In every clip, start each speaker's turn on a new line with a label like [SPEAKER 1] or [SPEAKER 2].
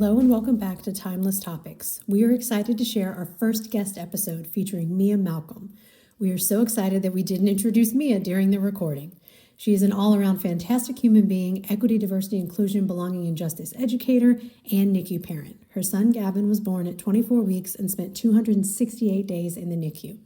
[SPEAKER 1] Hello and welcome back to Timeless Topics. We are excited to share our first guest episode featuring Mia Malcolm. We are so excited that we didn't introduce Mia during the recording. She is an all-around fantastic human being, equity, diversity, inclusion, belonging, and justice educator, and NICU parent. Her son Gavin was born at 24 weeks and spent 268 days in the NICU.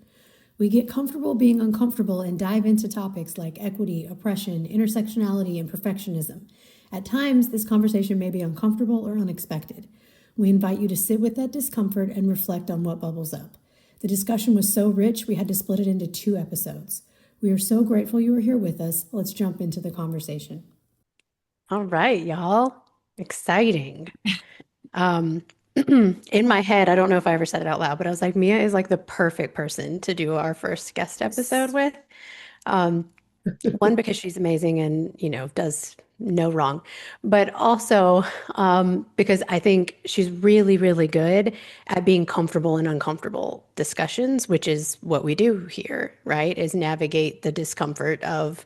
[SPEAKER 1] We get comfortable being uncomfortable and dive into topics like equity, oppression, intersectionality, and perfectionism. At times, this conversation may be uncomfortable or unexpected. We invite you to sit with that discomfort and reflect on what bubbles up. The discussion was so rich, we had to split it into 2 episodes. We are so grateful you were here with us. Let's jump into the conversation.
[SPEAKER 2] All right, y'all. Exciting. In my head, I don't know if I ever said it out loud, but I was like, Mia is like the perfect person to do our first guest episode with. One, because she's amazing and, does no wrong, but also because I think she's really, really good at being comfortable in uncomfortable discussions, which is what we do here, right? Is navigate the discomfort of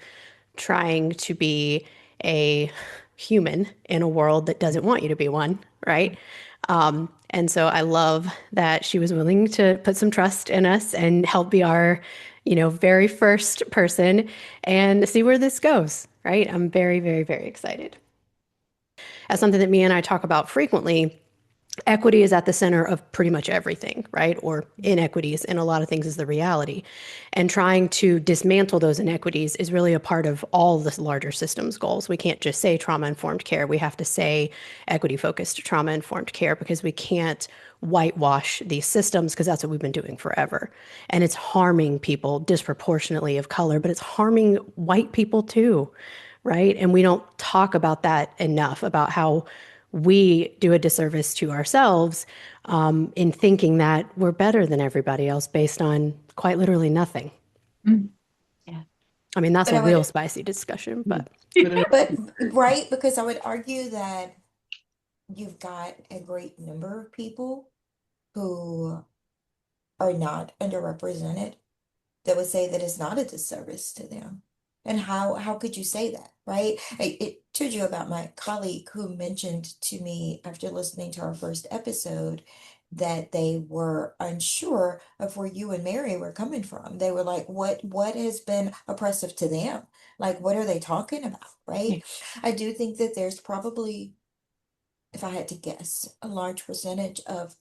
[SPEAKER 2] trying to be a human in a world that doesn't want you to be one, right? And so I love that she was willing to put some trust in us and help be our, very first person and see where this goes, right? I'm very, very, very excited. As something that Mia and I talk about frequently, equity is at the center of pretty much everything, right? Or inequities in a lot of things is the reality. And trying to dismantle those inequities is really a part of all the larger systems goals. We can't just say trauma-informed care. We have to say equity-focused trauma-informed care because we can't whitewash these systems because that's what we've been doing forever. And it's harming people disproportionately of color, but it's harming white people too, right? And we don't talk about that enough, about how we do a disservice to ourselves in thinking that we're better than everybody else based on quite literally nothing.
[SPEAKER 3] Yeah.
[SPEAKER 2] I mean, that's
[SPEAKER 4] But
[SPEAKER 2] a
[SPEAKER 4] I
[SPEAKER 2] real
[SPEAKER 4] would,
[SPEAKER 2] spicy discussion, but
[SPEAKER 4] but right, because I would argue that you've got a great number of people who are not underrepresented that would say that it's not a disservice to them. And how could you say that, right? It told you about my colleague who mentioned to me after listening to our first episode that they were unsure of where you and Mary were coming from. They were like, what has been oppressive to them? Like, what are they talking about,
[SPEAKER 2] yeah.
[SPEAKER 4] right? I do think that there's probably, if I had to guess, a large percentage of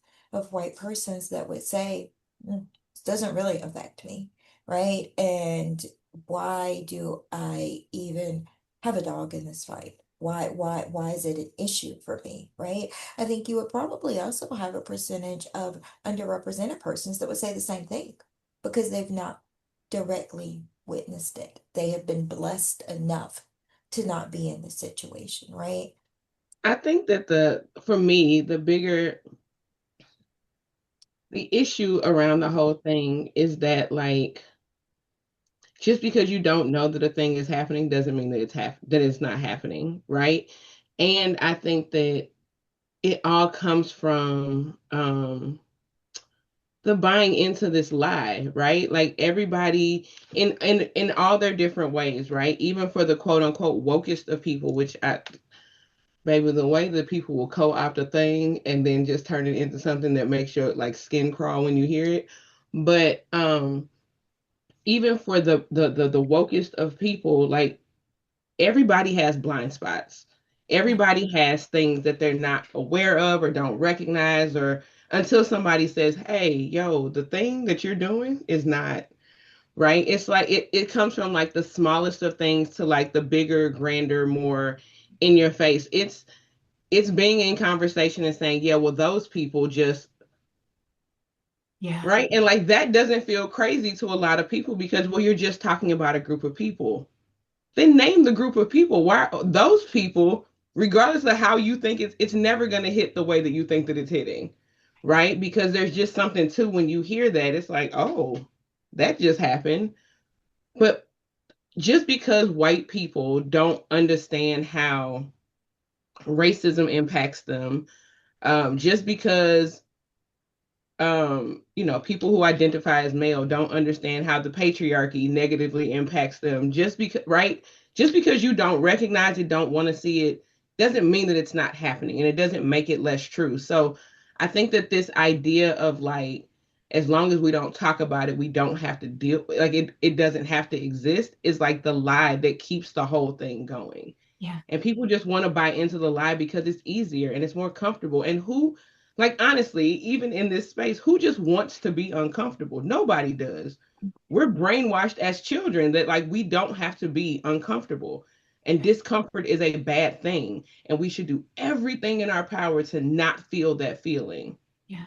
[SPEAKER 4] white persons that would say, this doesn't really affect me, right? And why do I even have a dog in this fight? Why is it an issue for me, right? I think you would probably also have a percentage of underrepresented persons that would say the same thing because they've not directly witnessed it. They have been blessed enough to not be in the situation, right?
[SPEAKER 3] I think that for me, the issue around the whole thing is that like just because you don't know that a thing is happening doesn't mean that that it's not happening, right? And I think that it all comes from the buying into this lie, right? Like everybody in all their different ways, right? Even for the quote unquote wokest of people, which I baby, the way that people will co-opt a thing and then just turn it into something that makes your like skin crawl when you hear it. But even for the wokest of people, like everybody has blind spots. Everybody has things that they're not aware of or don't recognize or until somebody says, "Hey, yo, the thing that you're doing is not right." It's like it comes from like the smallest of things to like the bigger, grander, more in your face. It's being in conversation and saying, yeah, well, those people just
[SPEAKER 2] Yeah.
[SPEAKER 3] right. And like that doesn't feel crazy to a lot of people because, well, you're just talking about a group of people. Then name the group of people. Why those people, regardless of how you think it's never going to hit the way that you think that it's hitting. Right. Because there's just something too when you hear that, it's like, oh, that just happened. But just because white people don't understand how racism impacts them, just because people who identify as male don't understand how the patriarchy negatively impacts them just because, right? Just because you don't recognize it, don't want to see it, doesn't mean that it's not happening, and it doesn't make it less true. So I think that this idea of like, as long as we don't talk about it, we don't have to deal, like it doesn't have to exist, is like the lie that keeps the whole thing going.
[SPEAKER 5] Yeah.
[SPEAKER 3] And people just want to buy into the lie because it's easier and it's more comfortable. And who, like, honestly, even in this space, who just wants to be uncomfortable? Nobody does. We're brainwashed as children that, like, we don't have to be uncomfortable. And discomfort is a bad thing. And we should do everything in our power to not feel that feeling.
[SPEAKER 5] Yeah.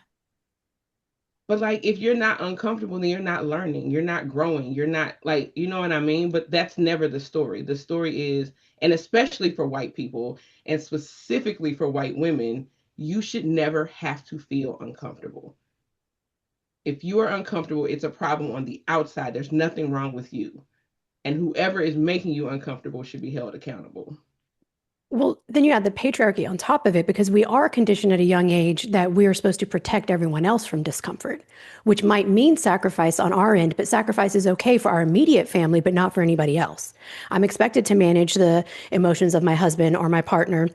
[SPEAKER 3] But like, if you're not uncomfortable, then you're not learning, you're not growing, you're not, like, you know what I mean? But that's never the story. The story is, and especially for white people, and specifically for white women, you should never have to feel uncomfortable. If you are uncomfortable, it's a problem on the outside. There's nothing wrong with you. And whoever is making you uncomfortable should be held accountable.
[SPEAKER 2] Well, then you add the patriarchy on top of it, because we are conditioned at a young age that we are supposed to protect everyone else from discomfort, which might mean sacrifice on our end, but sacrifice is okay for our immediate family, but not for anybody else. I'm expected to manage the emotions of my husband or my partner.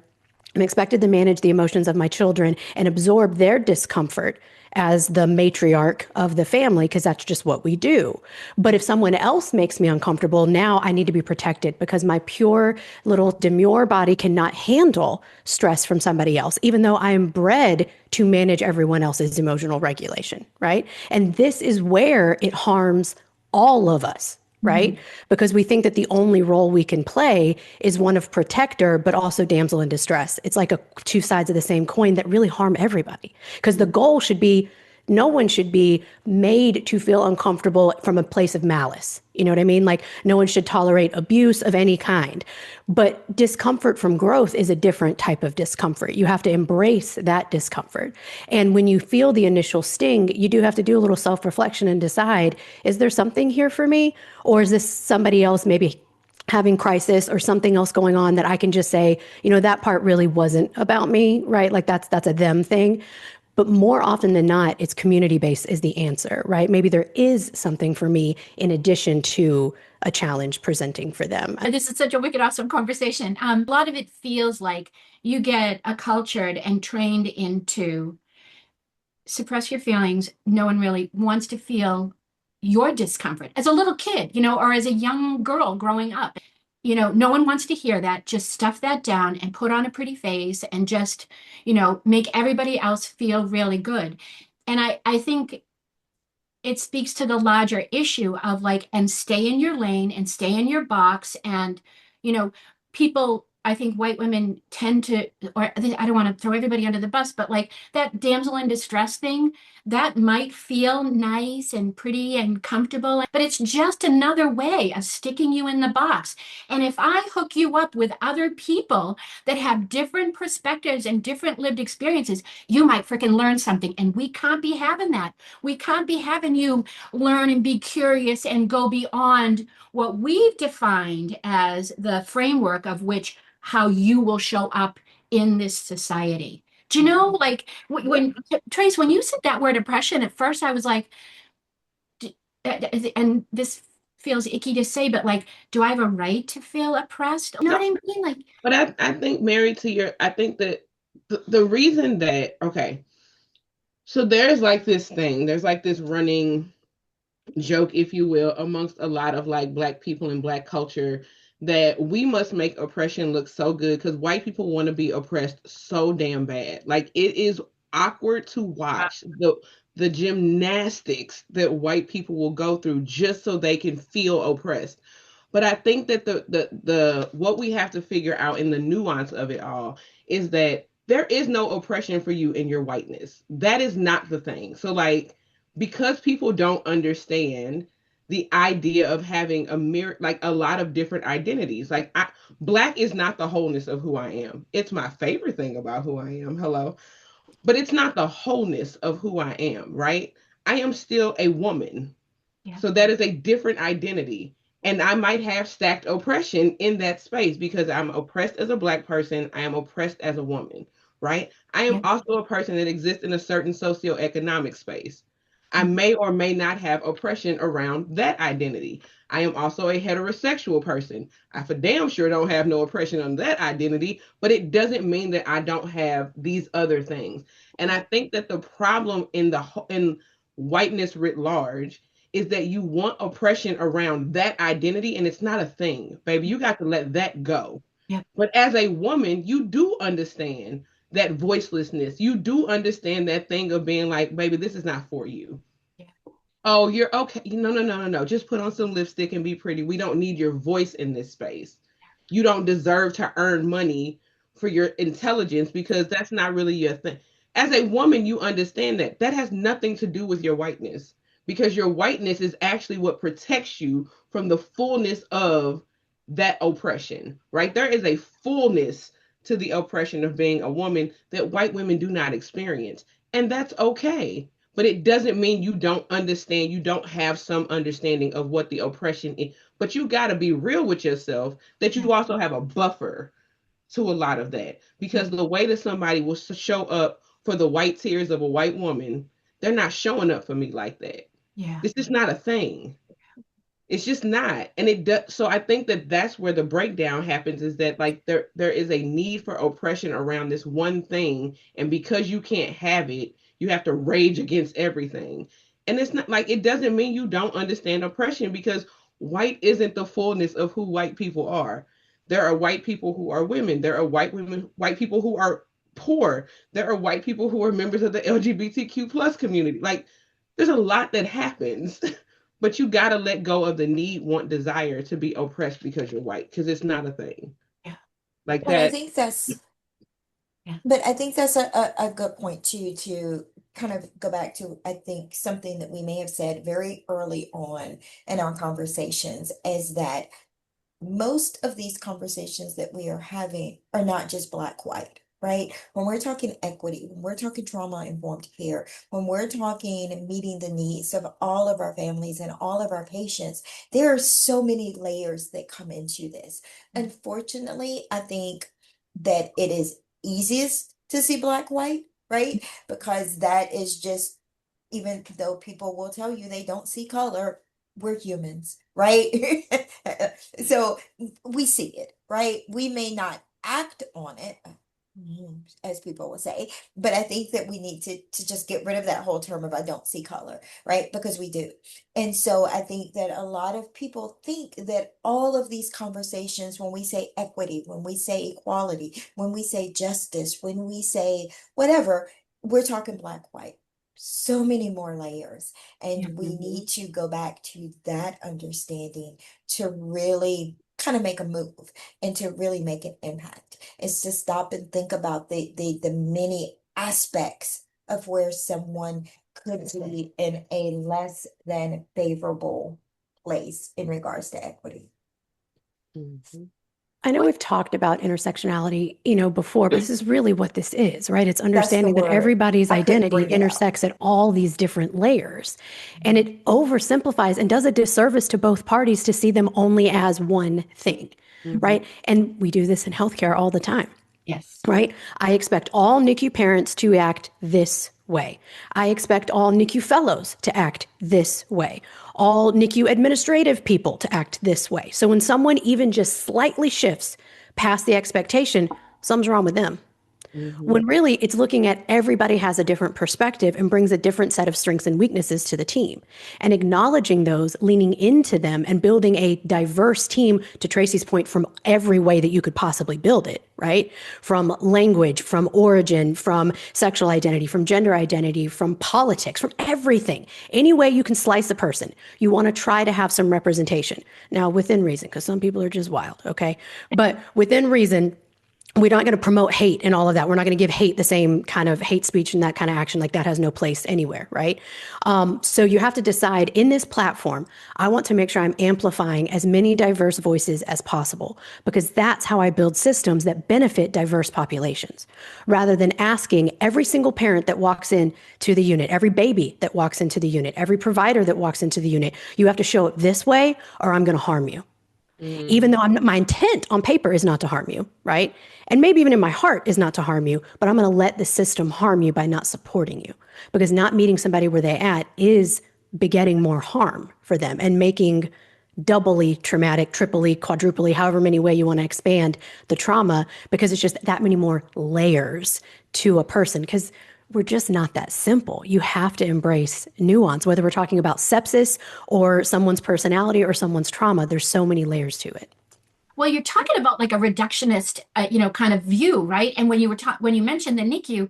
[SPEAKER 2] I'm expected to manage the emotions of my children and absorb their discomfort as the matriarch of the family, because that's just what we do. But if someone else makes me uncomfortable, now I need to be protected because my pure little demure body cannot handle stress from somebody else, even though I am bred to manage everyone else's emotional regulation, right? And this is where it harms all of us, right? Because we think that the only role we can play is one of protector, but also damsel in distress. It's like two sides of the same coin that really harm everybody. Because the goal should be, no one should be made to feel uncomfortable from a place of malice. You know what I mean? Like, no one should tolerate abuse of any kind. But discomfort from growth is a different type of discomfort. You have to embrace that discomfort. And when you feel the initial sting, you do have to do a little self-reflection and decide, is there something here for me? Or is this somebody else maybe having crisis or something else going on that I can just say, you know, that part really wasn't about me, right? Like that's a them thing. But more often than not, it's community-based is the answer, right? Maybe there is something for me in addition to a challenge presenting for them.
[SPEAKER 5] This is such a wicked awesome conversation. A lot of it feels like you get acculturated and trained into suppress your feelings. No one really wants to feel your discomfort as a little kid, you know, or as a young girl growing up. You know, no one wants to hear that. Just stuff that down and put on a pretty face and just, you know, make everybody else feel really good. And I think it speaks to the larger issue of like, and stay in your lane and stay in your box. And, you know, people, I think white women tend to, or I don't want to throw everybody under the bus, but like that damsel in distress thing, that might feel nice and pretty and comfortable, but it's just another way of sticking you in the box. And if I hook you up with other people that have different perspectives and different lived experiences, you might freaking learn something. And we can't be having that. We can't be having you learn and be curious and go beyond what we've defined as the framework of which how you will show up in this society. Do you know, like when Trace, when you said that word oppression, at first I was like, and this feels icky to say, but like, do I have a right to feel oppressed? You know what I mean? Like,
[SPEAKER 3] but I think, Mary, I think that the reason that, okay, so there's like this thing, there's like this running joke, if you will, amongst a lot of like Black people and Black culture, that we must make oppression look so good because white people want to be oppressed so damn bad. Like, it is awkward to watch the gymnastics that white people will go through just so they can feel oppressed. But I think that the what we have to figure out in the nuance of it all is that there is no oppression for you in your whiteness. That is not the thing. So like, because people don't understand the idea of having like a lot of different identities. Like, Black is not the wholeness of who I am. It's my favorite thing about who I am. Hello. But it's not the wholeness of who I am, right? I am still a woman.
[SPEAKER 5] yeah.
[SPEAKER 3] So that is a different identity. And I might have stacked oppression in that space because I'm oppressed as a Black person. I am oppressed as a woman, right? I am
[SPEAKER 5] Yeah.
[SPEAKER 3] also a person that exists in a certain socioeconomic space. I may or may not have oppression around that identity. I am also a heterosexual person. I for damn sure don't have no oppression on that identity, but it doesn't mean that I don't have these other things. And I think that the problem in whiteness writ large is that you want oppression around that identity, and it's not a thing, baby. You got to let that go.
[SPEAKER 5] Yeah.
[SPEAKER 3] But as a woman, you do understand that voicelessness. You do understand that thing of being like, baby, this is not for you.
[SPEAKER 5] Yeah.
[SPEAKER 3] Oh, you're okay. No, no, no, no, no. Just put on some lipstick and be pretty. We don't need your voice in this space. You don't deserve to earn money for your intelligence because that's not really your thing. As a woman, you understand that that has nothing to do with your whiteness because your whiteness is actually what protects you from the fullness of that oppression, right? There is a fullness to the oppression of being a woman that white women do not experience. And that's okay, but it doesn't mean you don't understand, you don't have some understanding of what the oppression is. But you got to be real with yourself that you also have a buffer to a lot of that. Because the way that somebody will show up for the white tears of a white woman, they're not showing up for me like that.
[SPEAKER 5] Yeah.
[SPEAKER 3] This is not a thing. It's just not. And it does. So I think that that's where the breakdown happens, is that like there is a need for oppression around this one thing, and because you can't have it, you have to rage against everything. And it's not like, it doesn't mean you don't understand oppression, because white isn't the fullness of who white people are. There are white people who are women. There are white people who are poor. There are white people who are members of the LGBTQ plus community. Like, there's a lot that happens. But you got to let go of the need, want, desire to be oppressed because you're white, because it's not a thing.
[SPEAKER 5] Yeah.
[SPEAKER 3] Like
[SPEAKER 4] But I
[SPEAKER 3] that.
[SPEAKER 4] think that's
[SPEAKER 5] Yeah.
[SPEAKER 4] but I think that's a good point too, to kind of go back to, I think, something that we may have said very early on in our conversations, is that most of these conversations that we are having are not just black white, right? When we're talking equity, when we're talking trauma informed care, when we're talking meeting the needs of all of our families and all of our patients, there are so many layers that come into this. Unfortunately, I think that it is easiest to see black white, right? Because that is just, even though people will tell you they don't see color, we're humans, right? So we see it, right? We may not act on it, as people will say, but I think that we need to just get rid of that whole term of I don't see color, right? Because we do. And so I think that a lot of people think that all of these conversations, when we say equity, when we say equality, when we say justice, when we say whatever, we're talking black, white. So many more layers. And we need to go back to that understanding to really kind of make a move and to really make an impact. It's to stop and think about the many aspects of where someone could be in a less than favorable place in regards to equity.
[SPEAKER 3] Mhm.
[SPEAKER 2] I know we've talked about intersectionality, before, but this is really what this is, right? It's
[SPEAKER 4] That's the
[SPEAKER 2] understanding that
[SPEAKER 4] word.
[SPEAKER 2] everybody's
[SPEAKER 4] I couldn't
[SPEAKER 2] identity
[SPEAKER 4] bring it out.
[SPEAKER 2] intersects at all these different layers. And it oversimplifies and does a disservice to both parties to see them only as one thing, right? And we do this in healthcare all the time.
[SPEAKER 5] Yes.
[SPEAKER 2] Right? I expect all NICU parents to act this way. I expect all NICU fellows to act this way. All NICU administrative people to act this way. So when someone even just slightly shifts past the expectation, something's wrong with them. When really it's looking at everybody has a different perspective and brings a different set of strengths and weaknesses to the team, and acknowledging those, leaning into them, and building a diverse team, to Tracy's point, from every way that you could possibly build it, right? From language, from origin, from sexual identity, from gender identity, from politics, from everything. Any way you can slice a person, you want to try to have some representation. Now, within reason, because some people are just wild, okay? But within reason, we're not going to promote hate and all of that. We're not going to give hate the same kind of hate speech and that kind of action. Like, that has no place anywhere, right? So you have to decide, in this platform, I want to make sure I'm amplifying as many diverse voices as possible, because that's how I build systems that benefit diverse populations, rather than asking every single parent that walks in to the unit, every baby that walks into the unit, every provider that walks into the unit, you have to show up this way or I'm going to harm you. Even
[SPEAKER 3] Mm.
[SPEAKER 2] though my intent on paper is not to harm you, right? And maybe even in my heart is not to harm you, but I'm going to let the system harm you by not supporting you, because not meeting somebody where they're at is begetting more harm for them and making doubly traumatic, triply, quadruply, however many way you want to expand the trauma, because it's just that many more layers to a person. Because we're just not that simple. You have to embrace nuance, whether we're talking about sepsis or someone's personality or someone's trauma. There's so many layers to it.
[SPEAKER 5] Well, you're talking about like a reductionist, kind of view, right? And when you mentioned the NICU,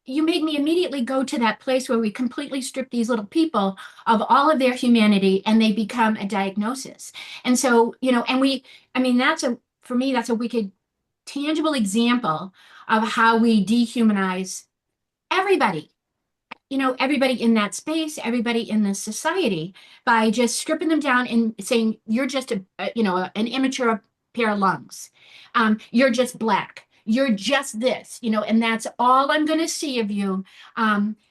[SPEAKER 5] you made me immediately go to that place where we completely strip these little people of all of their humanity and they become a diagnosis. And so, I mean, for me, that's a wicked, tangible example of how we dehumanize everybody, everybody in that space, everybody in this society, by just stripping them down and saying, you're just an immature pair of lungs. You're just black. You're just this, and that's all I'm going to see of you.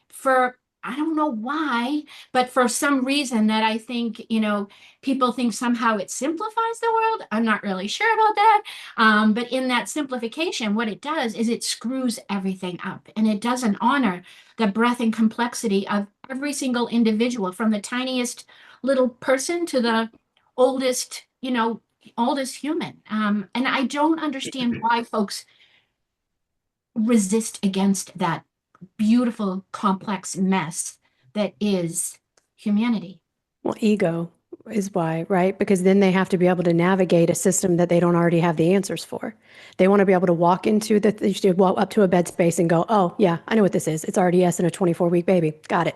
[SPEAKER 5] For I don't know why, but for some reason that I think, people think somehow it simplifies the world. I'm not really sure about that. But in that simplification, what it does is it screws everything up and it doesn't honor the breadth and complexity of every single individual, from the tiniest little person to the oldest, oldest human. And I don't understand why folks resist against that beautiful, complex mess that is humanity.
[SPEAKER 2] Well, ego is why, right? Because then they have to be able to navigate a system that they don't already have the answers for. They want to be able to walk into they should walk up to a bed space and go, oh, yeah, I know what this is. It's RDS in a 24-week baby. Got it.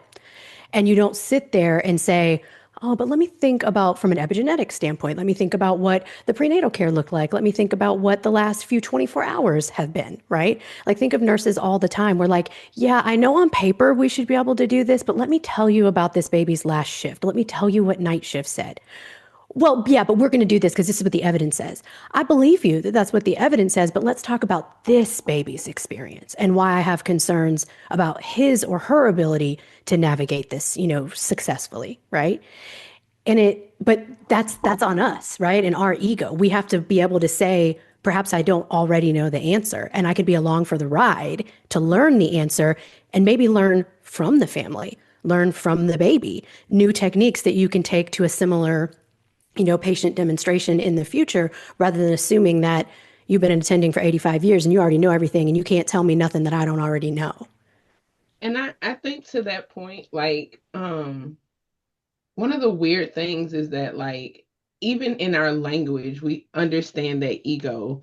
[SPEAKER 2] And you don't sit there and say, oh, but let me think about from an epigenetic standpoint. Let me think about what the prenatal care looked like. Let me think about what the last few 24 hours have been, right? Like, think of nurses all the time. We're like, yeah, I know on paper we should be able to do this, but let me tell you about this baby's last shift. Let me tell you what night shift said. Well, yeah, but we're going to do this because this is what the evidence says. I believe you that that's what the evidence says, but let's talk about this baby's experience and why I have concerns about his or her ability to navigate this, successfully, right? But that's on us, right? And our ego. We have to be able to say, perhaps I don't already know the answer, and I could be along for the ride to learn the answer and maybe learn from the family, learn from the baby, new techniques that you can take to a similar patient demonstration in the future, rather than assuming that you've been attending for 85 years and you already know everything and you can't tell me nothing that I don't already know.
[SPEAKER 3] And I think to that point, like, one of the weird things is that, like, even in our language, we understand that ego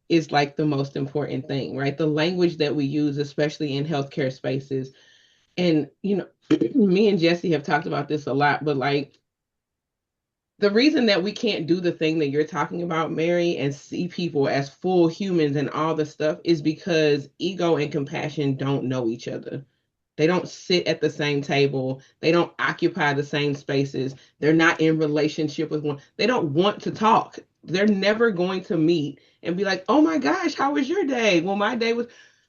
[SPEAKER 3] is like the most important thing, right? The language that we use, especially in healthcare spaces. And, me and Jesse have talked about this a lot, but like, the reason that we can't do the thing that you're talking about, Mary, and see people as full humans and all the stuff is because ego and compassion don't know each other. They don't sit at the same table. They don't occupy the same spaces. They're not in relationship with one. They don't want to talk. They're never going to meet and be like, oh my gosh, how was your day? Well, my day was,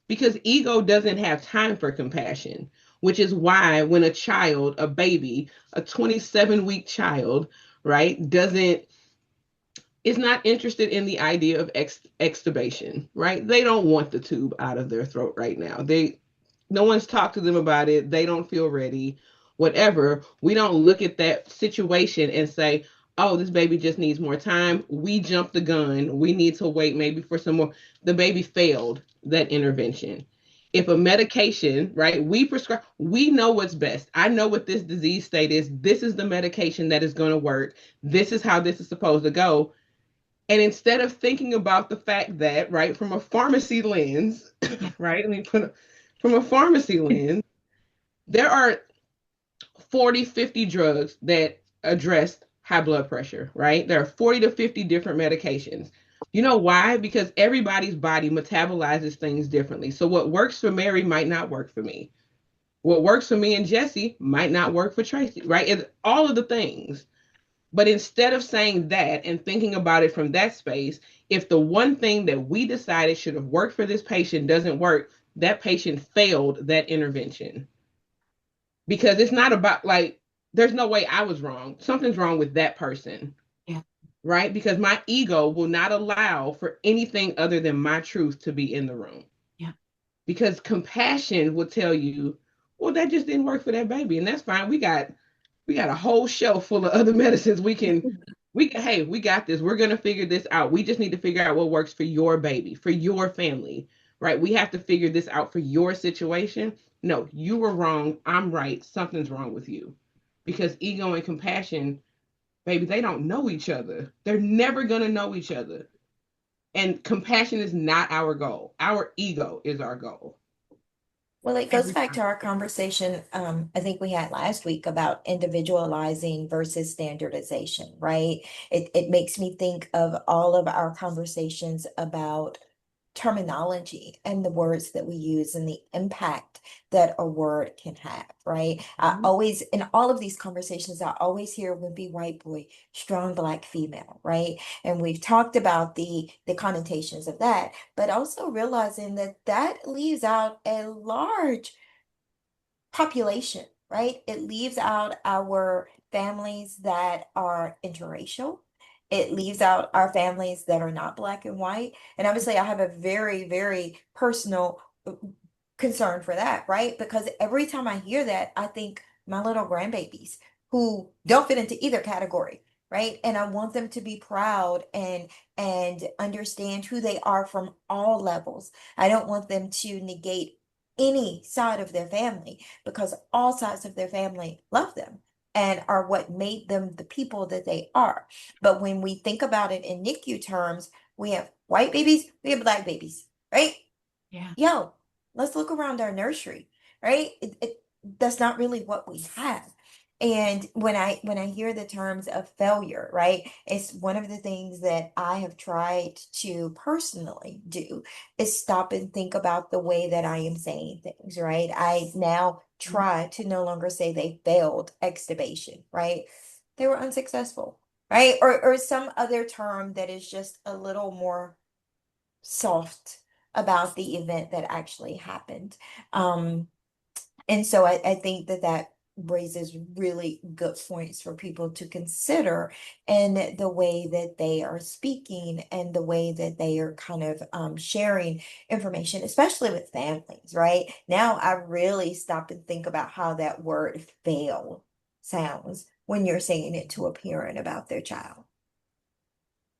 [SPEAKER 3] because ego doesn't have time for compassion, which is why when a child, a baby, a 27-week child, right, doesn't is not interested in the idea of extubation, right? They don't want the tube out of their throat right now. No one's talked to them about it. They don't feel ready. Whatever. We don't look at that situation and say, "Oh, this baby just needs more time." We jumped the gun. We need to wait maybe for some more. The baby failed that intervention. If a medication, right, we prescribe, we know what's best. I know what this disease state is. This is the medication that is going to work. This is how this is supposed to go. And instead of thinking about the fact that, right, from a pharmacy lens, right, from a pharmacy lens, there are 40, 50 drugs that address high blood pressure, right? There are 40 to 50 different medications. You know why? Because everybody's body metabolizes things differently. So what works for Mary might not work for me. What works for me and Jesse might not work for Tracy, right? It's all of the things. But instead of saying that and thinking about it from that space, if the one thing that we decided should have worked for this patient doesn't work, that patient failed that intervention. Because it's not about, like, there's no way I was wrong. Something's wrong with that person.
[SPEAKER 5] Yeah.
[SPEAKER 3] right? Because my ego will not allow for anything other than my truth to be in the room.
[SPEAKER 5] Yeah.
[SPEAKER 3] Because compassion will tell you, well, that just didn't work for that baby, and that's fine. We got a whole shelf full of other medicines hey, we got this. We're going to figure this out. We just need to figure out what works for your baby, for your family, right? We have to figure this out for your situation. No, you were wrong. I'm right. Something's wrong with you. Because ego and compassion, baby, they don't know each other. They're never going to know each other. And compassion is not our goal. Our ego is our goal.
[SPEAKER 4] Well, it goes
[SPEAKER 3] Every
[SPEAKER 4] back
[SPEAKER 3] time.
[SPEAKER 4] to our conversation, I think we had last week about individualizing versus standardization, right? It makes me think of all of our conversations about terminology and the words that we use and the impact that a word can have, right? I
[SPEAKER 3] Mhm.
[SPEAKER 4] always, in all of these conversations, I always hear wimpy white boy, strong black female, right? And we've talked about the connotations of that, but also realizing that that leaves out a large population, right? It leaves out our families that are interracial. It leaves out our families that are not black and white. And obviously, I have a very, very personal concern for that, right? Because every time I hear that, I think my little grandbabies who don't fit into either category, right? And I want them to be proud and understand who they are from all levels. I don't want them to negate any side of their family because all sides of their family love them and are what made them the people that they are. But when we think about it in NICU terms, we have white babies, we have black babies, right?
[SPEAKER 5] Yeah.
[SPEAKER 4] Yo, let's look around our nursery, right? That's not really what we have. And when I hear the terms of failure, right, it's one of the things that I have tried to personally do is stop and think about the way that I am saying things, right? I now try to no longer say they failed extubation, right? They were unsuccessful, right? Or some other term that is just a little more soft about the event that actually happened. Um, and so I think that that raises really good points for people to consider in the way that they are speaking and the way that they are kind of sharing information, especially with families, right? Now I really stop and think about how that word fail sounds when you're saying it to a parent about their child.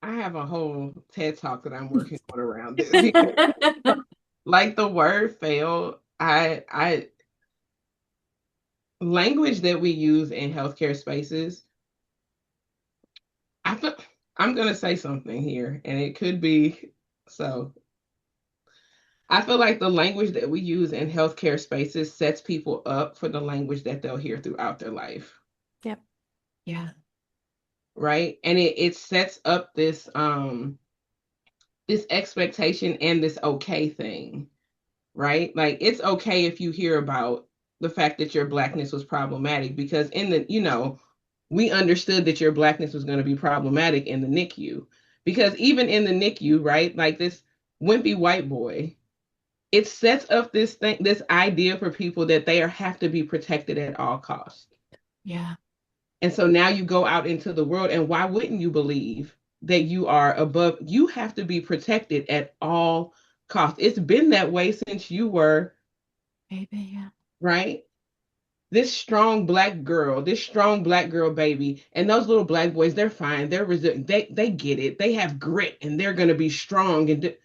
[SPEAKER 3] I have a whole TED talk that I'm working on around this. Like the word fail, I language that we use in healthcare spaces, I feel I'm gonna say something here, and it could be so. I feel like the language that we use in healthcare spaces sets people up for the language that they'll hear throughout their life,
[SPEAKER 2] Yep.
[SPEAKER 5] Yeah.
[SPEAKER 3] right? And it sets up this expectation and this okay thing, right? Like it's okay if you hear about the fact that your blackness was problematic because in the, we understood that your blackness was going to be problematic in the NICU. Because even in the NICU, right? Like this wimpy white boy, it sets up this thing, this idea for people that they have to be protected at all costs.
[SPEAKER 5] Yeah.
[SPEAKER 3] And so now you go out into the world, and why wouldn't you believe that you are above? You have to be protected at all costs. It's been that way since you were,
[SPEAKER 5] Baby. Yeah.
[SPEAKER 3] right? This strong black girl, this strong black girl baby, and those little black boys, they're fine. They're resilient. They get it. They have grit, and they're gonna be strong. And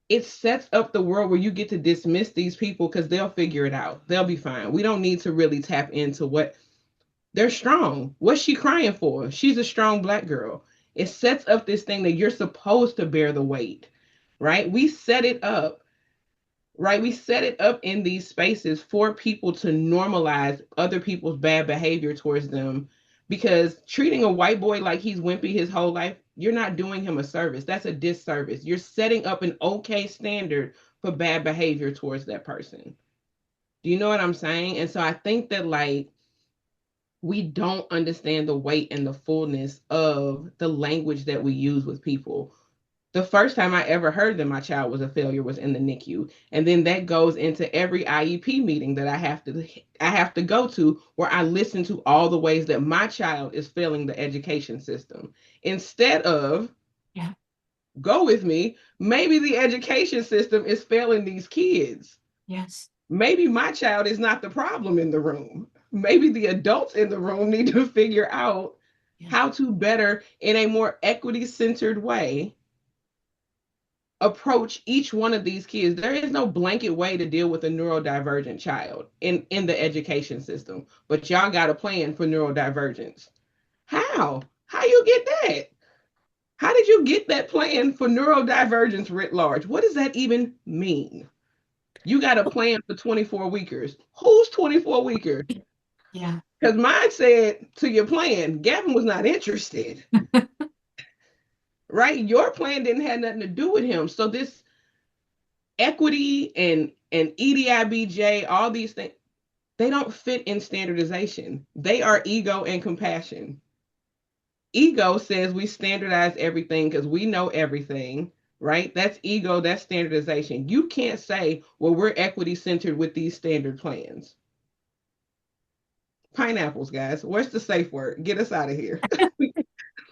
[SPEAKER 3] it sets up the world where you get to dismiss these people because they'll figure it out. They'll be fine. We don't need to really tap into what they're strong. What's she crying for? She's a strong black girl. It sets up this thing that you're supposed to bear the weight, right? We set it up, right? We set it up in these spaces for people to normalize other people's bad behavior towards them because treating a white boy like he's wimpy his whole life, you're not doing him a service. That's a disservice. You're setting up an okay standard for bad behavior towards that person. Do you know what I'm saying? And so I think that like we don't understand the weight and the fullness of the language that we use with people. The first time I ever heard that my child was a failure was in the NICU. And then that goes into every IEP meeting that I have to go to, where I listen to all the ways that my child is failing the education system. Instead of,
[SPEAKER 5] Yeah.
[SPEAKER 3] go with me, maybe the education system is failing these kids.
[SPEAKER 5] Yes.
[SPEAKER 3] Maybe my child is not the problem in the room. Maybe the adults in the room need to figure out
[SPEAKER 5] Yeah.
[SPEAKER 3] how to better, in a more equity centered way, approach each one of these kids. There is no blanket way to deal with a neurodivergent child in the education system, but y'all got a plan for neurodivergence. How you get that? How did you get that plan for neurodivergence writ large? What does that even mean? You got a plan for 24 weekers. Who's 24 weeker?
[SPEAKER 5] Yeah.
[SPEAKER 3] Because mine said to your plan, Gavin was not interested. Right? Your plan didn't have nothing to do with him. So this equity and EDIBJ, all these things, they don't fit in standardization. They are ego and compassion. Ego says we standardize everything because we know everything, right? That's ego, that's standardization. You can't say, well, we're equity centered with these standard plans. Pineapples, guys. Where's the safe word? Get us out of here.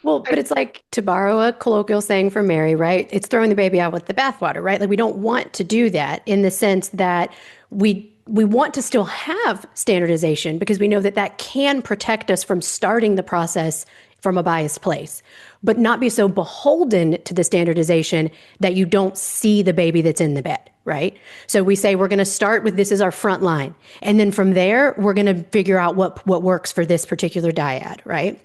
[SPEAKER 2] Well, but it's like, to borrow a colloquial saying from Mary, right? It's throwing the baby out with the bathwater, right? Like, we don't want to do that, in the sense that we want to still have standardization, because we know that that can protect us from starting the process from a biased place, but not be so beholden to the standardization that you don't see the baby that's in the bed, right? So we say we're going to start with, this is our front line, and then from there we're going to figure out what works for this particular dyad, right?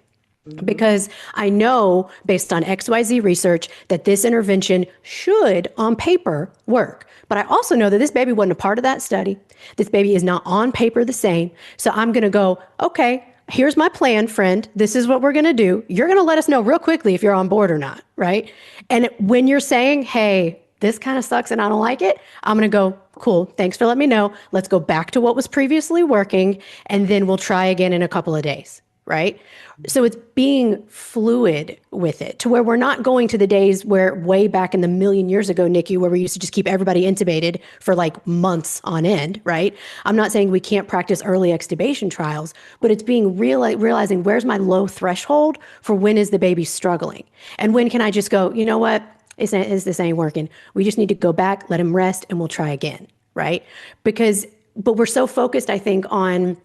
[SPEAKER 2] Because I know, based on XYZ research, that this intervention should, on paper, work. But I also know that this baby wasn't a part of that study. This baby is not on paper the same. So I'm going to go, okay, here's my plan, friend. This is what we're going to do. You're going to let us know real quickly if you're on board or not, right? And when you're saying, hey, this kind of sucks and I don't like it, I'm going to go, cool, thanks for letting me know. Let's go back to what was previously working, and then we'll try again in a couple of days, right? So it's being fluid with it, to where we're not going to the days where, way back in the million years ago, NICU, where we used to just keep everybody intubated for like months on end, right? I'm not saying we can't practice early extubation trials, but it's being realizing, where's my low threshold for when is the baby struggling? And when can I just go, you know what? This ain't working. We just need to go back, let him rest, and we'll try again, right? But we're so focused, I think, on,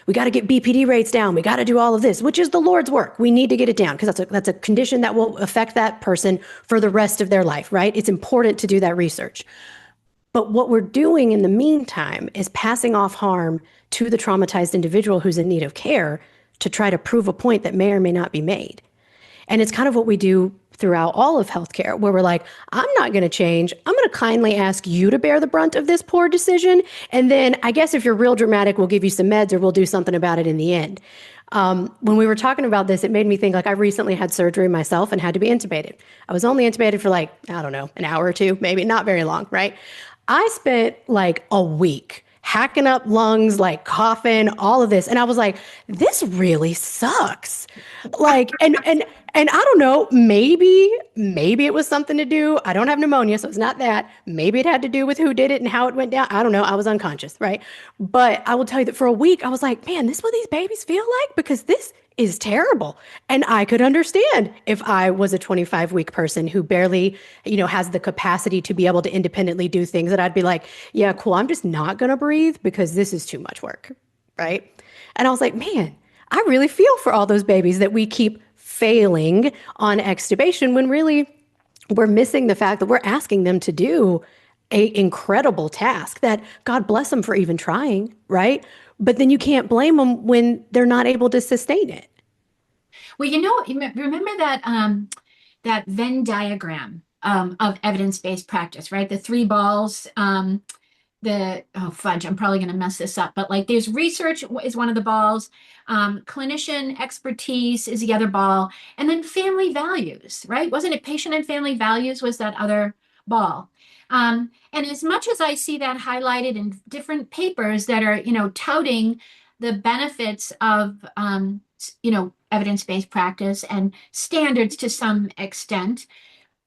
[SPEAKER 2] we got to get BPD rates down. We got to do all of this, which is the Lord's work. We need to get it down, because that's a condition that will affect that person for the rest of their life, right? It's important to do that research. But what we're doing in the meantime is passing off harm to the traumatized individual who's in need of care, to try to prove a point that may or may not be made. And it's kind of what we do throughout all of healthcare, where we're like, I'm not going to change. I'm going to kindly ask you to bear the brunt of this poor decision. And then I guess if you're real dramatic, we'll give you some meds, or we'll do something about it in the end. When we were talking about this, it made me think, like, I recently had surgery myself and had to be intubated. I was only intubated for like, I don't know, an hour or two, maybe, not very long, right? I spent like a week hacking up lungs, like coughing, all of this. And I was like, this really sucks. Like, and I don't know, maybe it was something to do. I don't have pneumonia, so it's not that. Maybe it had to do with who did it and how it went down. I don't know. I was unconscious, right? But I will tell you that for a week, I was like, man, this is what these babies feel like, because this is terrible. And I could understand if I was a 25-week person who barely, has the capacity to be able to independently do things, that I'd be like, yeah, cool, I'm just not going to breathe because this is too much work, right? And I was like, man, I really feel for all those babies that we keep failing on extubation, when really we're missing the fact that we're asking them to do an incredible task that, God bless them for even trying, right? But then you can't blame them when they're not able to sustain it.
[SPEAKER 5] Well, remember that Venn diagram of evidence-based practice, right? The three balls. Oh fudge, I'm probably going to mess this up, but like, there's research is one of the balls, clinician expertise is the other ball, and then family values, right? Wasn't it patient and family values was that other ball? And as much as I see that highlighted in different papers that are, touting the benefits of, evidence-based practice and standards to some extent,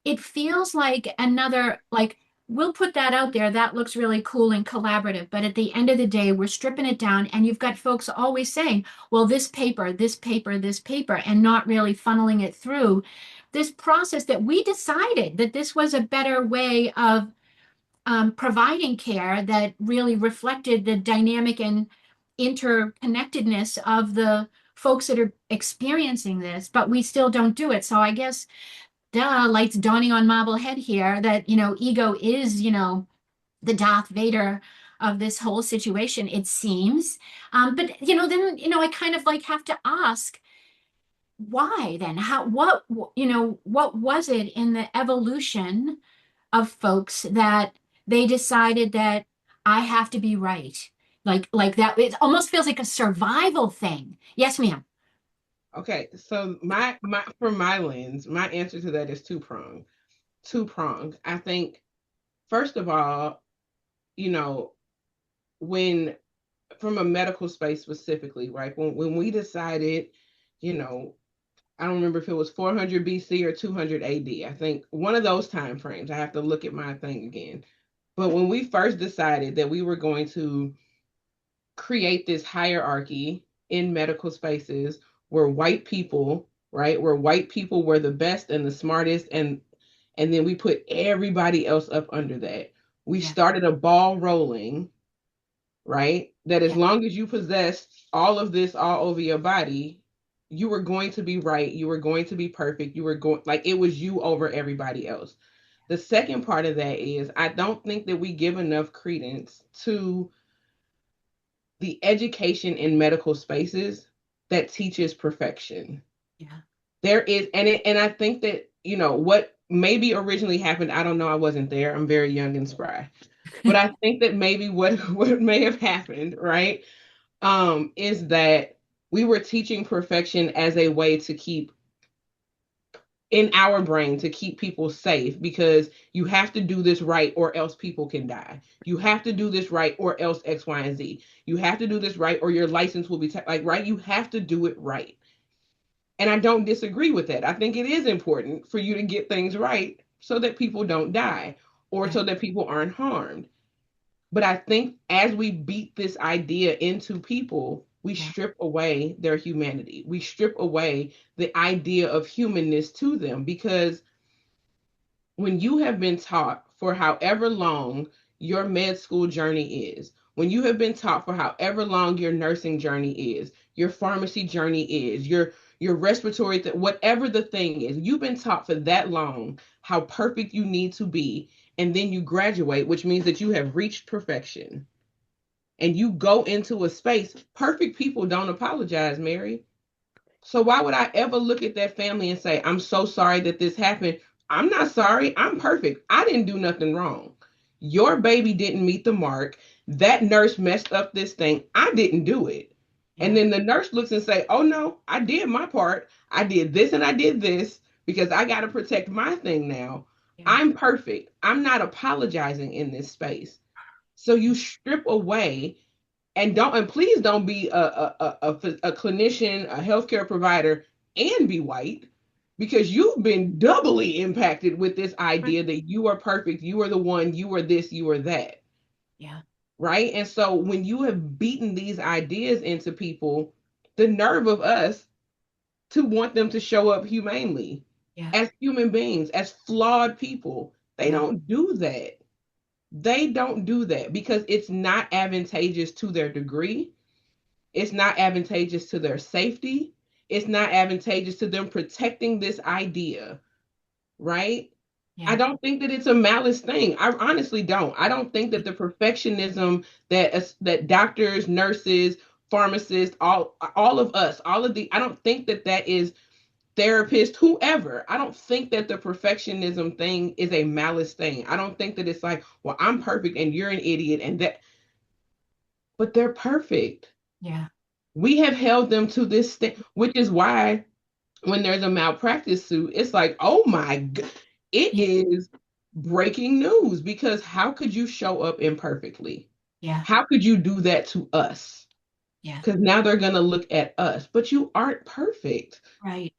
[SPEAKER 5] it feels like another, like, we'll put that out there. That looks really cool and collaborative. But at the end of the day, we're stripping it down. And you've got folks always saying, well, this paper, this paper, this paper, and not really funneling it through this process that we decided that this was a better way of providing care that really reflected the dynamic and interconnectedness of the folks that are experiencing this, but we still don't do it. So I guess, duh, lights dawning on Marblehead here that, ego is, the Darth Vader of this whole situation, it seems. But, then, I kind of like have to ask, why then? What was it in the evolution of folks that they decided that I have to be right? Like that, it almost feels like a survival thing. Yes, ma'am.
[SPEAKER 3] Okay, so from my lens, my answer to that is two-pronged. Two-pronged. I think, first of all, when from a medical space specifically, right? When we decided, I don't remember if it was 400 BC or 200 AD. I think one of those time frames. I have to look at my thing again. But when we first decided that we were going to create this hierarchy in medical spaces where white people, right, where white people were the best and the smartest, and then we put everybody else up under that. We started a ball rolling, right? That as long as you possessed all of this all over your body, you were going to be right. You were going to be perfect. You were going, like, it was you over everybody else. The second part of that is I don't think that we give enough credence to the education in medical spaces that teaches perfection.
[SPEAKER 5] Yeah.
[SPEAKER 3] There is, and I think that, what maybe originally happened, I don't know, I wasn't there. I'm very young and spry. But I think that maybe what may have happened, right, is that we were teaching perfection as a way to keep in our brain to keep people safe, because you have to do this right or else people can die. You have to do this right or else X, Y, and Z. You have to do this right or your license will be like, right. You have to do it right. And I don't disagree with that. I think it is important for you to get things right so that people don't die or so that people aren't harmed. But I think as we beat this idea into people, we strip away their humanity. We strip away the idea of humanness to them, because when you have been taught for however long your med school journey is, when you have been taught for however long your nursing journey is, your pharmacy journey is, your respiratory, whatever the thing is, you've been taught for that long how perfect you need to be, and then you graduate, which means that you have reached perfection. And you go into a space, perfect people don't apologize, Mary. So why would I ever look at that family and say, I'm so sorry that this happened? I'm not sorry. I'm perfect. I didn't do nothing wrong. Your baby didn't meet the mark. That nurse messed up this thing. I didn't do it. And then the nurse looks and say, oh no, I did my part. I did this and I did this because I got to protect my thing now. I'm perfect. I'm not apologizing in this space. So you strip away, and please don't be a clinician, a healthcare provider, and be white, because you've been doubly impacted with this idea that you are perfect, you are the one, you are this, you are that.
[SPEAKER 5] Yeah.
[SPEAKER 3] Right. And so when you have beaten these ideas into people, the nerve of us to want them to show up humanely as human beings, as flawed people, they don't do that. They don't do that because it's not advantageous to their degree. It's not advantageous to their safety. It's not advantageous to them protecting this idea, right? I don't think that it's a malice thing. I honestly don't. I don't think that the perfectionism that doctors, nurses, pharmacists, all of us, I don't think that that is therapist, whoever. I don't think that the perfectionism thing is a malice thing. I don't think that it's like, well, I'm perfect and you're an idiot and that, but they're perfect.
[SPEAKER 5] Yeah.
[SPEAKER 3] We have held them to this thing, which is why when there's a malpractice suit, it's like, oh my God, it is breaking news, because how could you show up imperfectly?
[SPEAKER 5] Yeah.
[SPEAKER 3] How could you do that to us?
[SPEAKER 5] Yeah.
[SPEAKER 3] Because now they're going to look at us, but you aren't perfect.
[SPEAKER 5] Right.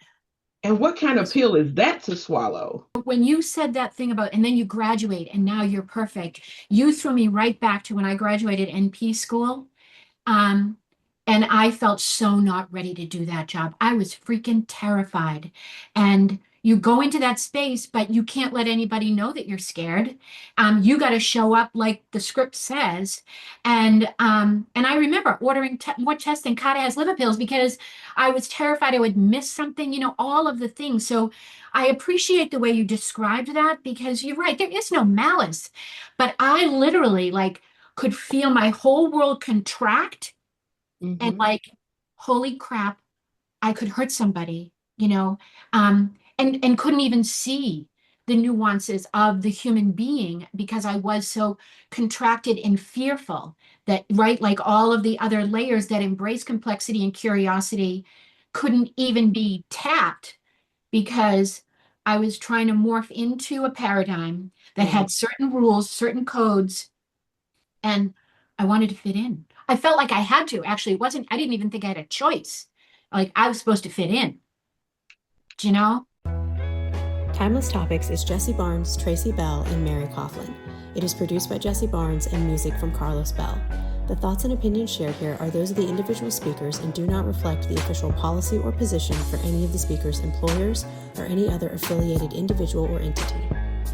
[SPEAKER 3] And what kind of pill is that to swallow?
[SPEAKER 5] when you said that thing about, and then you graduate and now you're perfect, you threw me right back to when I graduated NP school. Um, and I felt so not ready to do that job. I was freaking terrified. And you go into that space, but you can't let anybody know that you're scared. You got to show up like the script says. And I remember ordering more tests than Kata has liver pills because I was terrified I would miss something, all of the things. So I appreciate the way you described that because you're right, there is no malice. But I literally could feel my whole world contract and
[SPEAKER 2] Mhm.
[SPEAKER 5] holy crap, I could hurt somebody, and couldn't even see the nuances of the human being because I was so contracted and fearful that, right, like all of the other layers that embrace complexity and curiosity couldn't even be tapped because I was trying to morph into a paradigm that
[SPEAKER 2] Mhm.
[SPEAKER 5] had certain rules, certain codes, and I wanted to fit in. I felt like I had to. Actually, it wasn't, I didn't even think I had a choice. Like I was supposed to fit in. Do you know?
[SPEAKER 1] Timeless Topics is Jesse Barnes, Tracy Bell, and Mary Coughlin. It is produced by Jesse Barnes and music from Carlos Bell. The thoughts and opinions shared here are those of the individual speakers and do not reflect the official policy or position for any of the speakers' employers or any other affiliated individual or entity.